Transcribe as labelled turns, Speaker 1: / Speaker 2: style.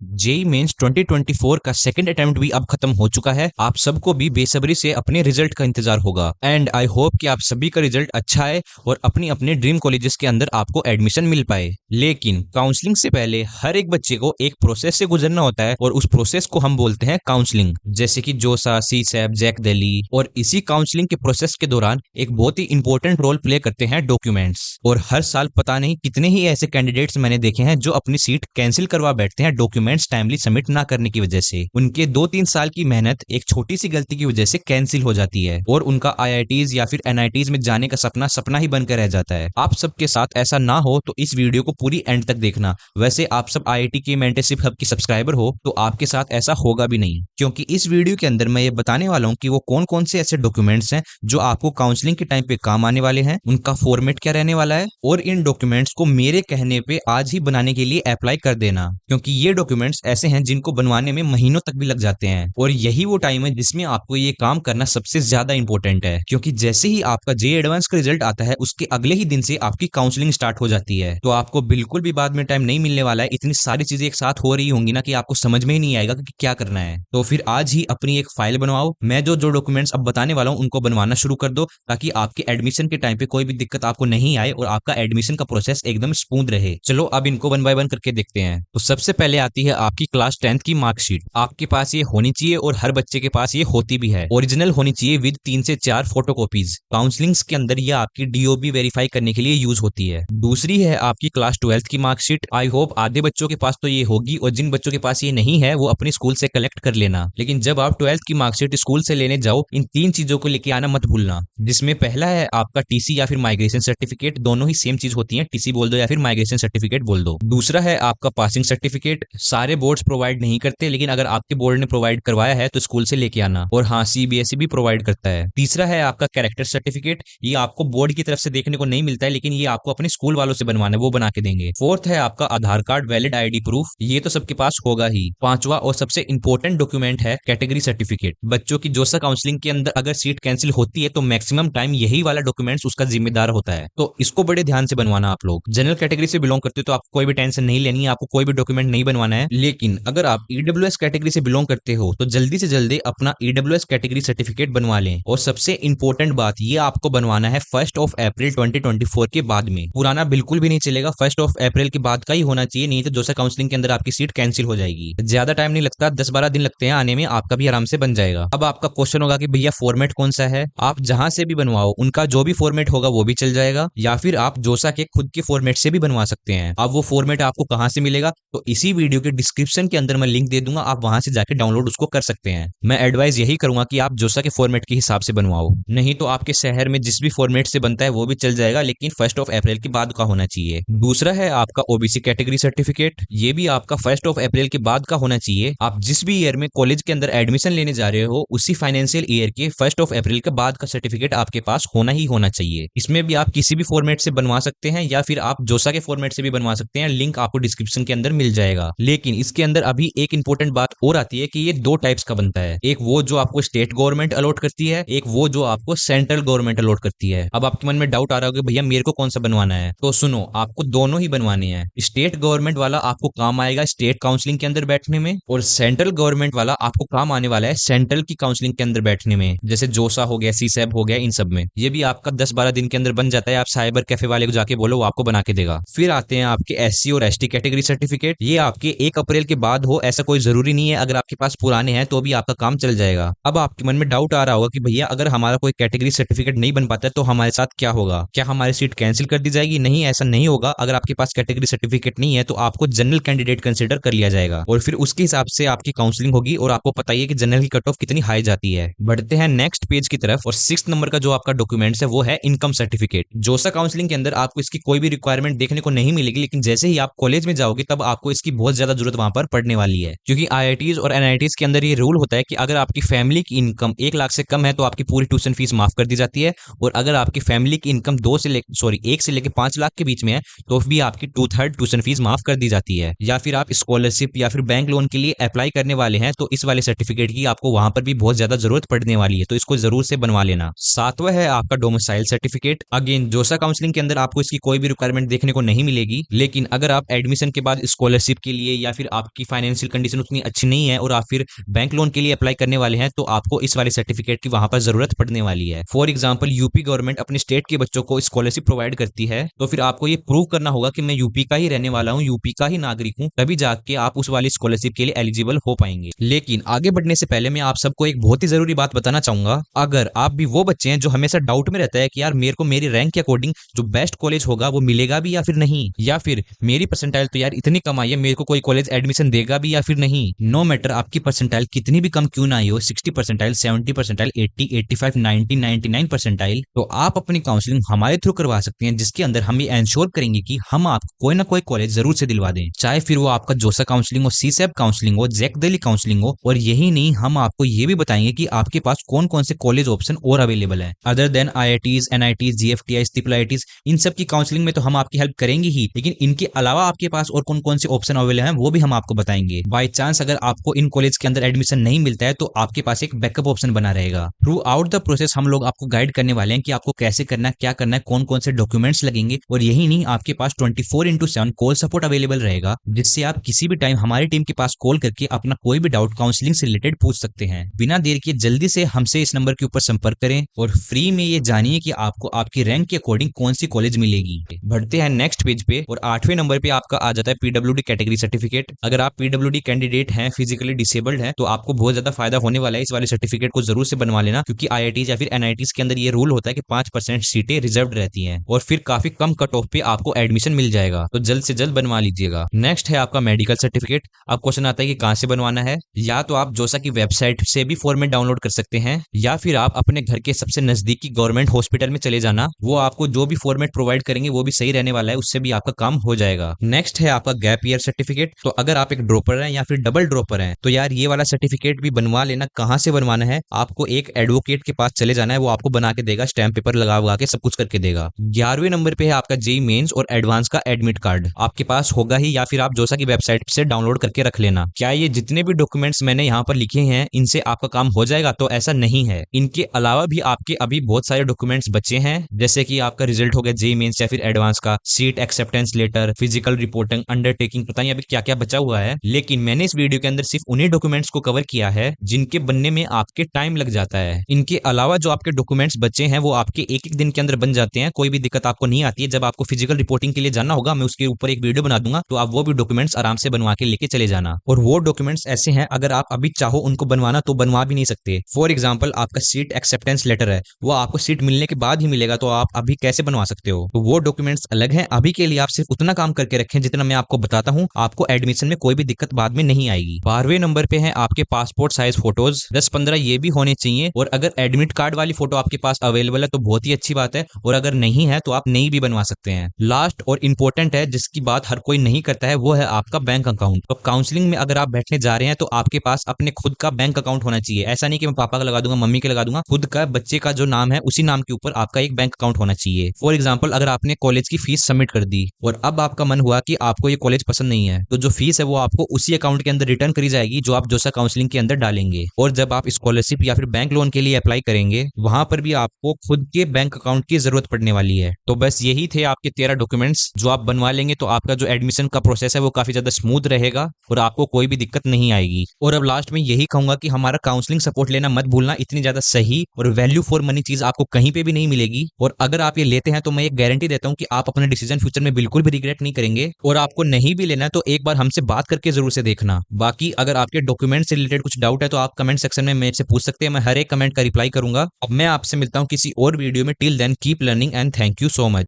Speaker 1: JEE mains 2024 का second attempt भी अब खत्म हो चुका है। आप सबको भी बेसब्री से अपने रिजल्ट का इंतजार होगा एंड आई होप कि आप सभी का रिजल्ट अच्छा है और अपनी अपने ड्रीम कॉलेजेस के अंदर आपको एडमिशन मिल पाए। लेकिन काउंसलिंग से पहले हर एक बच्चे को एक प्रोसेस से गुजरना होता है और उस प्रोसेस को हम बोलते हैं काउंसलिंग। जैसे कि जोसा, सीसैप, जैक दिल्ली। और इसी काउंसलिंग के प्रोसेस के दौरान एक बहुत ही इंपॉर्टेंट रोल प्ले करते हैं डॉक्यूमेंट्स। और हर साल पता नहीं कितने ही ऐसे कैंडिडेट्स मैंने देखे हैं जो अपनी सीट कैंसिल करवा बैठते हैं डॉक्यूमेंट्स टाइमली सबमिट ना करने की वजह से। उनके 2-3 साल की मेहनत एक छोटी सी गलती की वजह से कैंसिल हो जाती है और उनका आईआईटीज या फिर एनआईटीज में जाने का सपना सपना ही बनकर रह जाता है। आप सबके साथ ऐसा ना हो तो इस वीडियो को पूरी एंड तक देखना। वैसे आप सब आईआईटी के मेंटरशिप हब की सब्सक्राइबर हो तो आपके साथ ऐसा होगा भी नहीं, क्योंकि इस वीडियो के अंदर मैं ये बताने वाला हूं कि वो कौन कौन से ऐसे डॉक्यूमेंट्स हैं जो आपको काउंसलिंग के टाइम पे काम आने वाले हैं, उनका फॉर्मेट क्या रहने वाला है और इन डॉक्यूमेंट्स को मेरे कहने पे आज ही बनाने के लिए अप्लाई कर देना, क्योंकि ये डॉक्यूमेंट्स ऐसे हैं जिनको बनवाने में महीनों तक भी लग जाते हैं। और यही वो टाइम है जिसमें आपको ये काम करना सबसे ज्यादा इंपॉर्टेंट है, क्योंकि जैसे ही आपका जे एडवांस का रिजल्ट आता है उसके अगले ही दिन से आपकी काउंसलिंग स्टार्ट हो जाती है। तो आपको बिल्कुल भी बाद में टाइम नहीं मिलने वाला है। इतनी सारी चीजें एक साथ हो रही होंगी ना कि आपको समझ में ही नहीं आएगा कि क्या करना है। तो फिर आज ही अपनी एक फाइल बनवाओ। मैं जो जो डॉक्यूमेंट्स अब बताने वाला हूं उनको बनवाना शुरू कर दो, ताकि आपके एडमिशन के टाइम पे कोई भी दिक्कत आपको नहीं आए और आपका एडमिशन का प्रोसेस एकदम स्मूथ रहे। चलो अब इनको वन बाय वन करके देखते हैं। तो सबसे पहले आती है आपकी क्लास 10th की मार्कशीट। आपके पास ये होनी चाहिए और हर बच्चे के पास ये होती भी है। ओरिजिनल होनी चाहिए विद 3 से 4 फोटोकॉपीज। काउंसलिंग्स के अंदर ये आपकी डीओबी वेरीफाई करने के लिए यूज होती है। दूसरी है आपकी क्लास 12th की मार्कशीट। आई होप आधे बच्चों के पास तो ये होगी और जिन बच्चों के पास ये नहीं है वो अपने स्कूल से कलेक्ट कर लेना। लेकिन जब आप 12th की मार्कशीट स्कूल से लेने जाओ इन 3 चीजों को लेके आना मत भूलना, जिसमें पहला है आपका टीसी या फिर माइग्रेशन सर्टिफिकेट। दोनों ही सेम चीज होती है, टीसी बोल दो या फिर माइग्रेशन सर्टिफिकेट बोल दो। दूसरा है आपका पासिंग सर्टिफिकेट। सारे बोर्ड्स प्रोवाइड नहीं करते, लेकिन अगर आपके बोर्ड ने प्रोवाइड करवाया है तो स्कूल से लेके आना। और हाँ, सीबीएसई भी प्रोवाइड करता है। तीसरा है आपका कैरेक्टर सर्टिफिकेट। ये आपको बोर्ड की तरफ से देखने को नहीं मिलता है, लेकिन ये आपको अपने स्कूल वालों से बनवाना है, वो बना के देंगे। फोर्थ है आपका आधार कार्ड वैलिड आईडी प्रूफ। ये तो सबके पास होगा ही। पांचवा और सबसे इंपॉर्टेंट डॉक्यूमेंट है कैटेगरी सर्टिफिकेट। बच्चों की जोसा काउंसलिंग के अंदर अगर सीट कैंसिल होती है तो मैक्सिमम टाइम यही वाला डॉक्यूमेंट्स उसका जिम्मेदार होता है, तो इसको बड़े ध्यान से बनवाना। आप लोग जनरल कैटेगरी से बिलोंग करते हो तो आपको कोई भी टेंशन नहीं लेनी है, आपको कोई भी डॉक्यूमेंट नहीं बनवाना है। लेकिन अगर आप ईडब्ल्यूएस कैटेगरी से बिलोंग करते हो तो जल्दी से जल्दी अपना ईडब्ल्यूएस कैटेगरी सर्टिफिकेट बनवा लें। और सबसे इंपॉर्टेंट बात, ये आपको बनवाना है 1 अप्रैल 2024 के बाद में। पुराना बिल्कुल भी नहीं चलेगा, 1 अप्रैल के बाद का ही होना चाहिए, नहीं तो जोसा काउंसलिंग के अंदर आपकी सीट कैंसिल हो जाएगी। ज्यादा टाइम नहीं लगता, 10-12 दिन लगते हैं आने में, आपका भी आराम से बन जाएगा। अब आपका क्वेश्चन होगा कि भैया फॉर्मेट कौन सा है। आप जहां से भी बनवाओ उनका जो भी फॉर्मेट होगा वो भी चल जाएगा, या फिर आप जोसा के खुद के फॉर्मेट से भी बनवा सकते हैं। अब वो फॉर्मेट आपको कहां से मिलेगा, तो इसी वीडियो के डिस्क्रिप्शन के अंदर मैं लिंक दे दूंगा, आप वहां से जाके डाउनलोड उसको कर सकते हैं। मैं एडवाइस यही करूंगा कि आप जोसा के फॉर्मेट के हिसाब से बनवाओ, नहीं तो आपके शहर में जिस भी फॉर्मेट से बनता है वो भी चल जाएगा, लेकिन 1 अप्रैल के बाद का होना चाहिए। दूसरा है आपका ओबीसी कैटेगरी सर्टिफिकेट। ये भी आपका 1 अप्रैल के बाद का होना चाहिए। आप जिस भी ईयर में कॉलेज के अंदर एडमिशन लेने जा रहे हो उसी फाइनेंशियल ईयर के 1 अप्रैल के बाद का सर्टिफिकेट आपके पास होना ही होना चाहिए। इसमें भी आप किसी भी फॉर्मेट से बनवा सकते हैं या फिर आप जोसा के फॉर्मेट से भी बनवा सकते हैं, लिंक आपको डिस्क्रिप्शन के अंदर मिल जाएगा। लेकिन इसके अंदर अभी एक इंपॉर्टेंट बात और आती है कि ये 2 टाइप्स का बनता है, एक वो जो आपको स्टेट गवर्नमेंट अलॉट करती है, एक वो जो आपको सेंट्रल गवर्नमेंट अलॉट करती है। अब आपके मन में डाउट आ रहा होगा भैया मेरे को कौन सा बनवाना है, तो सुनो, आपको दोनों ही बनवाने हैं। स्टेट गवर्नमेंट वाला आपको काम आएगा स्टेट काउंसलिंग के अंदर बैठने में, और सेंट्रल गवर्नमेंट वाला आपको काम आने वाला है सेंट्रल की काउंसलिंग के अंदर बैठने में, जैसे जोसा हो गया, सीसैप हो गया, इन सब में। ये भी आपका 10-12 दिन के अंदर बन जाता है। आप साइबर कैफे वाले को जाके बोलो, वो आपको बना के देगा। फिर आते हैं आपके एससी और एसटी कैटेगरी सर्टिफिकेट। ये आपके 1 अप्रैल के बाद हो ऐसा कोई जरूरी नहीं है, अगर आपके पास पुराने हैं तो भी आपका काम चल जाएगा। अब आपके मन में डाउट आ रहा होगा कि भैया अगर हमारा कोई कैटेगरी सर्टिफिकेट नहीं बन पाता है तो हमारे साथ क्या होगा, क्या हमारी सीट कैंसिल कर दी जाएगी? नहीं, ऐसा नहीं होगा। अगर आपके पास कैटेगरी सर्टिफिकेट नहीं है तो आपको जनरल कैंडिडेट कंसिडर कर लिया जाएगा और फिर उसके हिसाब से आपकी काउंसलिंग होगी। और आपको पता है कि जनरल की कट ऑफ कितनी हाई जाती है। बढ़ते हैं नेक्स्ट पेज की तरफ, और 6 नंबर का जो आपका डॉक्यूमेंट्स है वो है इनकम सर्टिफिकेट। जोसा काउंसलिंग के अंदर आपको इसकी कोई भी रिक्वायरमेंट देखने को नहीं मिलेगी, लेकिन जैसे ही आप कॉलेज में जाओगे तब आपको इसकी बहुत ज्यादा जरूरत वहां पर पड़ने वाली है, क्योंकि आईआईटीज और एनआईटीज के अंदर ये रूल होता है कि अगर आपकी फैमिली की इनकम 1 लाख से कम है तो आपकी पूरी ट्यूशन फीस माफ कर दी जाती है, और अगर आपकी फैमिली की इनकम 1 से लेकर 5 लाख के बीच में है तो भी आपकी 2/3 ट्यूशन फीस माफ कर दी जाती है। या फिर आप स्कॉलरशिप या फिर बैंक लोन के लिए अप्लाई करने वाले हैं तो इस वाले सर्टिफिकेट की आपको वहां पर भी बहुत ज्यादा जरूरत पड़ने वाली है, तो इसको जरूर से बनवा लेना। 7वां है आपका डोमिसाइल सर्टिफिकेट। अगेन जोसा काउंसलिंग के अंदर आपको इसकी कोई भी रिक्वायरमेंट देखने को नहीं मिलेगी, लेकिन अगर आप एडमिशन के बाद स्कॉलरशिप के लिए या या फिर आपकी फाइनेंशियल कंडीशन उतनी अच्छी नहीं है और आप फिर बैंक लोन के लिए अप्लाई करने वाले हैं, तो आपको इस वाले सर्टिफिकेट की वहां पर जरूरत पड़ने वाली है। फॉर एग्जाम्पल यूपी गवर्नमेंट अपने स्टेट के बच्चों को स्कॉलरशिप प्रोवाइड करती है, तो फिर आपको ये प्रूव करना होगा कि मैं यूपी का ही रहने वाला हूँ, यूपी का ही नागरिक हूँ, तभी जाके आप उस वाली स्कॉलरशिप के लिए एलिजिबल हो पाएंगे। लेकिन आगे बढ़ने से पहले मैं आप सबको एक बहुत ही जरूरी बात बताना चाहूंगा। अगर आप भी वो बच्चे हैं जो हमेशा डाउट में रहता है कि यार मेरे को मेरी रैंक के अकॉर्डिंग जो बेस्ट कॉलेज होगा वो मिलेगा भी या फिर नहीं, या फिर मेरी परसेंटाइल तो यार इतनी कम आई है, मेरे को कोई कॉलेज एडमिशन देगा भी या फिर नहीं। नो मैटर आपकी परसेंटाइल कितनी भी कम क्यों ना आई हो, 60 परसेंटाइल, 70 परसेंटाइल, 80, 85, 90, 99 परसेंटाइल, तो आप अपनी काउंसलिंग हमारे थ्रू करवा सकते हैं, जिसके अंदर हम ये एंश्योर करेंगे कि हम आपको कोई ना कोई कॉलेज जरूर से दिलवा दें, चाहे फिर वो आपका जोसा काउंसलिंग हो, सीसैप काउंसलिंग हो, जैक दिल्ली काउंसलिंग हो। और यही नहीं, हम आपको ये भी बताएंगे कि आपके पास कौन कौन से कॉलेज ऑप्शन और अवेलेबल है other than IITs, NITs, GFTIs, IIITs। इन सब की काउंसलिंग में तो हम आपकी हेल्प करेंगे ही, लेकिन इनके अलावा आपके पास और कौन कौन से ऑप्शन अवेलेबल हैं वो भी हम आपको बताएंगे। बाय चांस अगर आपको इन कॉलेज के अंदर एडमिशन नहीं मिलता है तो आपके पास एक बैकअप ऑप्शन बना रहेगा। थ्रू आउट द प्रोसेस हम लोग आपको गाइड करने वाले हैं कि आपको कैसे करना है, क्या करना है, कौन कौन से डॉक्यूमेंट्स लगेंगे। और यही नहीं, आपके पास 24/7 कॉल सपोर्ट अवेलेबल रहेगा, जिससे आप किसी भी टाइम हमारी टीम के पास कॉल करके अपना कोई भी डाउट काउंसलिंग से रिलेटेड पूछ सकते हैं। बिना देर किए जल्दी से हमसे इस नंबर के ऊपर संपर्क करें और फ्री में ये जानिए कि आपको आपकी रैंक के अकॉर्डिंग कौन सी कॉलेज मिलेगी। बढ़ते हैं नेक्स्ट पेज पे और 8वें नंबर पे आपका आ जाता है PWD कैटेगरी सर्टिफिकेट। अगर आप PWD कैंडिडेट हैं, फिजिकली डिसेबल्ड हैं, तो आपको बहुत ज्यादा फायदा होने वाला है। इस वाले सर्टिफिकेट को जरूर से बनवा लेना, क्योंकि IITs या फिर NITs के अंदर ये रूल होता है कि 5% सीटें रिजर्व रहती हैं और फिर काफी कम कट ऑफ पे आपको एडमिशन मिल जाएगा, तो जल्द से जल्द बनवा लीजिएगा। नेक्स्ट है आपका मेडिकल सर्टिफिकेट। अब क्वेश्चन आता है कि कहां से बनवाना है। या तो आप जोसा की वेबसाइट से भी फॉर्मेट डाउनलोड कर सकते हैं, या फिर आप अपने घर के सबसे नजदीकी गवर्नमेंट हॉस्पिटल में चले जाना, वो आपको जो भी फॉर्मेट प्रोवाइड करेंगे वो भी सही रहने वाला है, उससे भी आपका काम हो जाएगा। नेक्स्ट है आपका गैप ईयर सर्टिफिकेट। तो अगर आप एक ड्रॉपर हैं या फिर डबल ड्रॉपर हैं, तो यार ये वाला सर्टिफिकेट भी बनवा लेना। कहां से बनवाना है, आपको एक एडवोकेट के पास चले जाना है, वो आपको बना के देगा, स्टैम्प पेपर लगा के सब कुछ करके देगा। 11वें नंबर पे है आपका जेईई मेंस और एडवांस का एडमिट कार्ड। आपके पास होगा ही, या फिर आप जोसा की वेबसाइट से डाउनलोड करके रख लेना। क्या ये जितने भी डॉक्यूमेंट्स मैंने यहाँ पर लिखे हैं इनसे आपका काम हो जाएगा? तो ऐसा नहीं है। इनके अलावा भी आपके अभी बहुत सारे डॉक्यूमेंट्स बचे हैं, जैसे कि आपका रिजल्ट हो गया जेईई मेंस या फिर एडवांस का, seat acceptance letter, physical reporting, undertaking, पता नहीं अभी क्या क्या बचा हुआ है। लेकिन मैंने इस वीडियो के अंदर सिर्फ उन्हीं डॉक्यूमेंट्स को कवर किया है जिनके बनने में आपके टाइम लग जाता है। इनके अलावा जो आपके डॉक्यूमेंट्स बचे हैं वो आपके एक एक दिन के अंदर बन जाते हैं, कोई भी दिक्कत आपको नहीं आती है। जब आपको फिजिकल रिपोर्टिंग के लिए जाना होगा, मैं उसके ऊपर एक वीडियो बना दूंगा, तो आप वो भी डॉक्यूमेंट्स आराम से बनवा के लेके चले जाना। और वो डॉक्यूमेंट्स ऐसे हैं, अगर आप अभी चाहो उनको बनवाना तो बनवा भी नहीं सकते। फॉर एग्जाम्पल आपका सीट एक्सेप्टेंस लेटर है, वो आपको सीट मिलने के बाद ही मिलेगा, तो आप अभी कैसे बनवा सकते हो? तो वो डॉक्यूमेंट्स अलग हैं। अभी के लिए आप सिर्फ उतना काम करके रखें जितना मैं आपको बताता हूं, आपको एडमिशन में कोई भी दिक्कत बाद में नहीं आएगी। 12वें नंबर पे है आपके पासपोर्ट साइज फोटोज, 10-15 ये भी होने चाहिए। और अगर एडमिट कार्ड वाली फोटो आपके पास अवेलेबल है तो बहुत ही अच्छी बात है, और अगर नहीं है तो आप नई भी बनवा सकते हैं। लास्ट और इंपॉर्टेंट है, जिसकी बात हर कोई नहीं करता है, वो है आपका बैंक अकाउंट। तो काउंसलिंग में अगर आप बैठने जा रहे हैं तो आपके पास अपने खुद का बैंक अकाउंट होना चाहिए। ऐसा नहीं कि मैं पापा का लगा दूंगा, मम्मी के लगा दूंगा, खुद का बच्चे का जो नाम है उसी नाम के ऊपर आपका एक बैंक अकाउंट होना चाहिए। फॉर एग्जाम्पल अगर आपने कॉलेज की फीस सबमिट कर दी और अब आपका मन हुआ कि आपको ये कॉलेज पसंद नहीं है, तो जो फीस है वो आपको उसी अकाउंट के अंदर रिटर्न करी जाएगी जो आप जोसा काउंसलिंग के अंदर डालेंगे। और जब आप स्कॉलरशिप या फिर बैंक लोन के लिए अप्लाई करेंगे, वहां पर भी आपको खुद के बैंक अकाउंट की जरूरत पड़ने वाली है। तो बस यही थे आपके 13 डॉक्यूमेंट्स जो आप बनवा लेंगे, तो आपका जो एडमिशन का प्रोसेस है वो काफी ज्यादा स्मूथ रहेगा और आपको कोई भी दिक्कत नहीं आएगी। और अब लास्ट में यही कहूंगा कि हमारा काउंसलिंग सपोर्ट लेना मत भूलना, इतनी ज्यादा सही और वैल्यू फॉर मनी चीज आपको कहीं पे भी नहीं मिलेगी। और अगर आप ये लेते हैं तो मैं एक गारंटी देता हूं कि आप अपना डिसीजन फ्यूचर में बिल्कुल भी रिग्रेट नहीं करेंगे। और आपको नहीं भी लेना है तो एक बार हमसे बात करके जरूर से देखना। बाकी अगर आपके डॉक्यूमेंट से रिलेटेड कुछ डाउट है तो आप कमेंट सेक्शन में मेरे से पूछ सकते हैं, मैं हर एक कमेंट का रिप्लाई करूंगा। अब मैं आपसे मिलता हूं किसी और वीडियो में। Till then keep learning and thank you so much.